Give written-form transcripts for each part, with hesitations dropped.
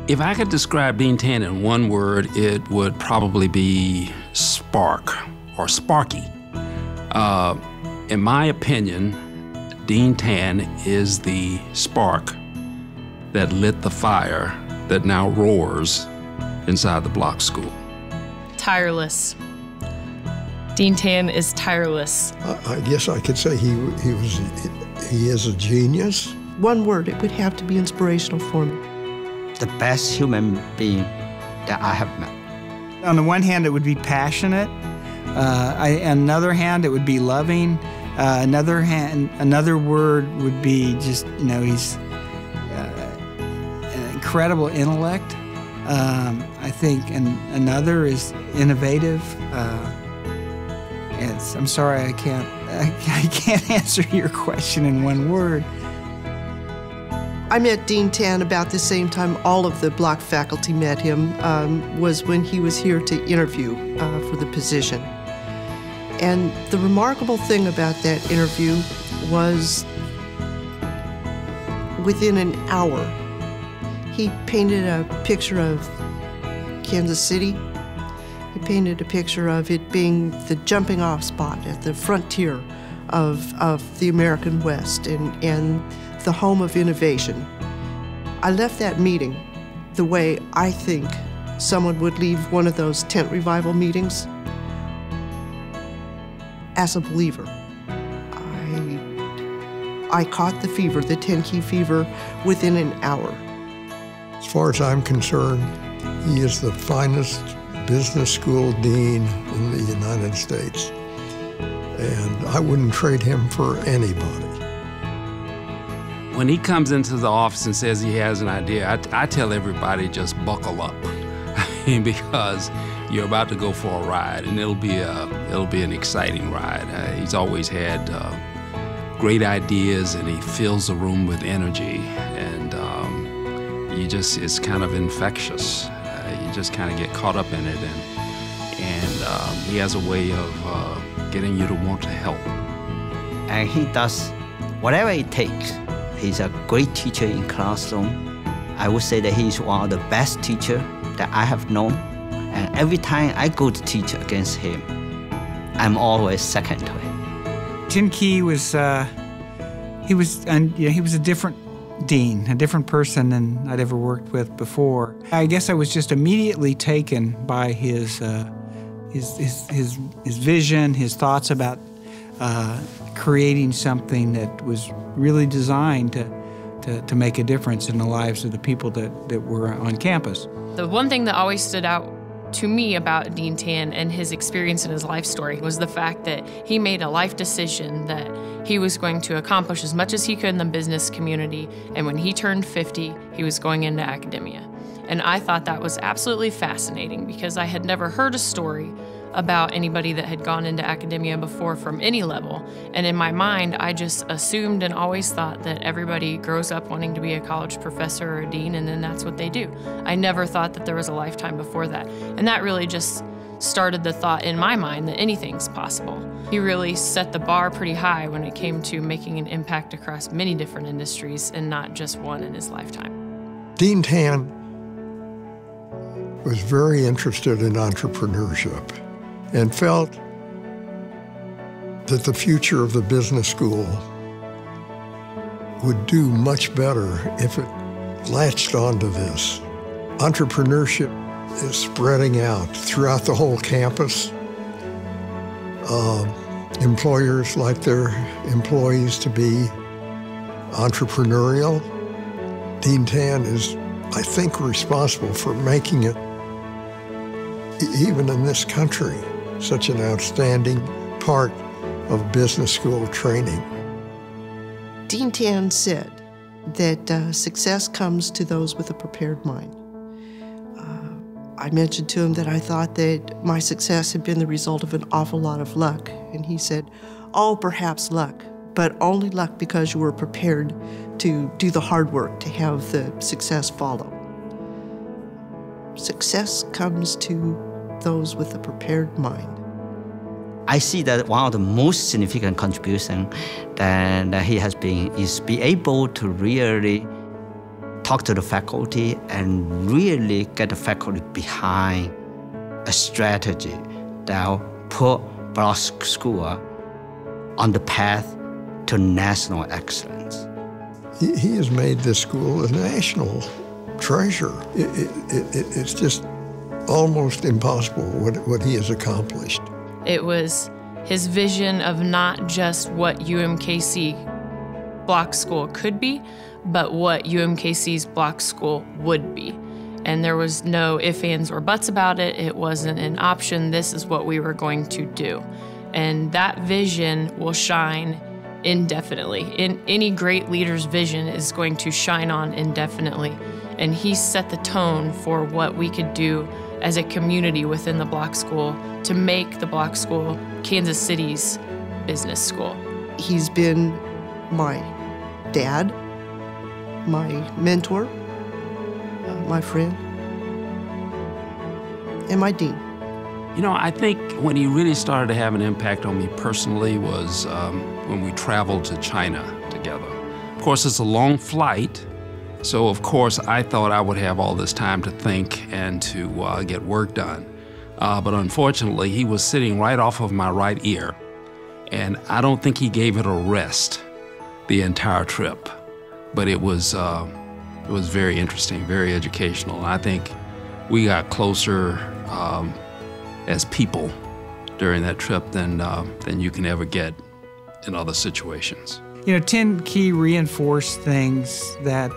If I could describe Dean Tan in one word, it would probably be spark or sparky. In my opinion, Dean Tan is the spark that lit the fire that now roars inside the Bloch School. Tireless. Dean Tan is tireless. I guess I could say he is a genius. One word, it would have to be inspirational for me. The best human being that I have met. On the one hand, it would be passionate. On the other hand, it would be loving. Another word would be just, he's an incredible intellect. I think, and another is innovative. I'm sorry, I can't answer your question in one word. I met Dean Tan about the same time all of the Bloch faculty met him, was when he was here to interview for the position. And the remarkable thing about that interview was within an hour, he painted a picture of Kansas City. He painted a picture of it being the jumping off spot at the frontier of the American West and the home of innovation. I left that meeting the way I think someone would leave one of those tent revival meetings, as a believer. I caught the fever, the Teng-Kee fever, within an hour. As far as I'm concerned, he is the finest business school dean in the United States. And I wouldn't trade him for anybody. When he comes into the office and says he has an idea, I tell everybody just buckle up. Because you're about to go for a ride, and it'll be an exciting ride. He's always had great ideas, and he fills the room with energy, and it's kind of infectious. You just kind of get caught up in it, and he has a way of getting you to want to help. And he does whatever it takes. He's a great teacher in classroom. I would say that he's one of the best teachers that I have known. And every time I go to teach against him, I'm always second to him. Teng-Kee was a different dean, a different person than I'd ever worked with before. I guess I was just immediately taken by his vision, his thoughts about creating something that was really designed to make a difference in the lives of the people that were on campus. The one thing that always stood out to me about Dean Tan and his experience in his life story was the fact that he made a life decision that he was going to accomplish as much as he could in the business community, and when he turned 50, he was going into academia. And I thought that was absolutely fascinating because I had never heard a story about anybody that had gone into academia before from any level. And in my mind, I just assumed and always thought that everybody grows up wanting to be a college professor or a dean, and then that's what they do. I never thought that there was a lifetime before that. And that really just started the thought in my mind that anything's possible. He really set the bar pretty high when it came to making an impact across many different industries and not just one in his lifetime. Dean Tan was very interested in entrepreneurship and felt that the future of the business school would do much better if it latched onto this. Entrepreneurship is spreading out throughout the whole campus. Employers like their employees to be entrepreneurial. Dean Tan is, I think, responsible for making it, even in this country, such an outstanding part of business school training. Dean Tan said that success comes to those with a prepared mind. I mentioned to him that I thought that my success had been the result of an awful lot of luck, and he said, oh, perhaps luck, but only luck because you were prepared to do the hard work to have the success follow. Success comes to those with a prepared mind. I see that one of the most significant contributions that he has been is be able to really talk to the faculty and really get the faculty behind a strategy that will put Bloch School on the path to national excellence. He has made this school a national treasure. It's just almost impossible what he has accomplished. It was his vision of not just what UMKC Bloch School could be, but what UMKC's Bloch School would be. And there was no ifs, ands, or buts about it. It wasn't an option. This is what we were going to do. And that vision will shine indefinitely. Any great leader's vision is going to shine on indefinitely. And he set the tone for what we could do as a community within the Bloch School to make the Bloch School Kansas City's business school. He's been my dad, my mentor, my friend, and my dean. You know, I think when he really started to have an impact on me personally was when we traveled to China together. Of course, it's a long flight, so of course I thought I would have all this time to think and to get work done. But unfortunately, he was sitting right off of my right ear, and I don't think he gave it a rest the entire trip. But it was very interesting, very educational. And I think we got closer as people during that trip than you can ever get in other situations. You know, Teng-Kee reinforced things that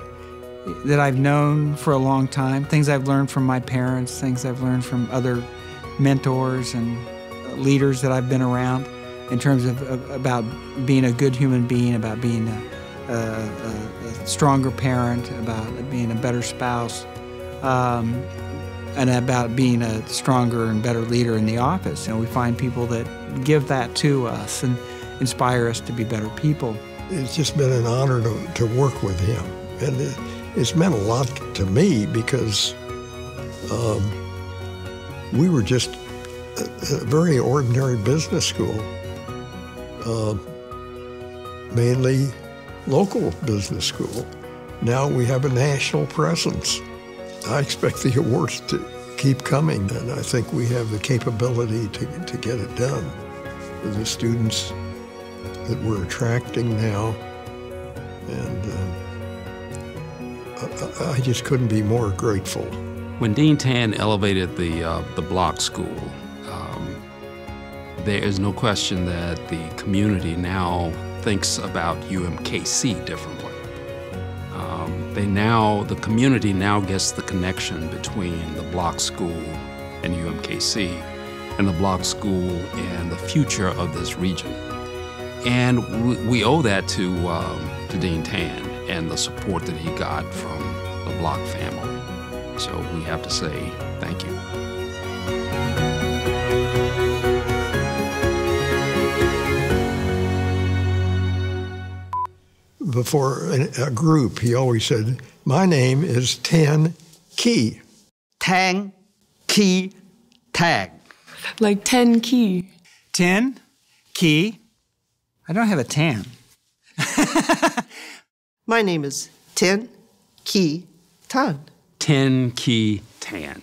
I've known for a long time, things I've learned from my parents, things I've learned from other mentors and leaders that I've been around in terms of about being a good human being, about being a stronger parent, about being a better spouse, and about being a stronger and better leader in the office. And we find people that give that to us and inspire us to be better people. It's just been an honor to work with him. And it's meant a lot to me because we were just a very ordinary business school, mainly local business school. Now we have a national presence. I expect the awards to keep coming, and I think we have the capability to get it done. The students that we're attracting now, and I just couldn't be more grateful. When Dean Tan elevated the Bloch School, there is no question that the community now thinks about UMKC differently. The community now gets the connection between the Bloch School and UMKC, and the Bloch School and the future of this region. And we owe that to Dean Tan and the support that he got from the Bloch family. So we have to say thank you. Before a group, he always said, "My name is Teng-Kee." Teng-Kee Tan. Like Teng-Kee. Teng-Kee. I don't have a tan. My name is Teng-Kee Tan. Teng-Kee Tan.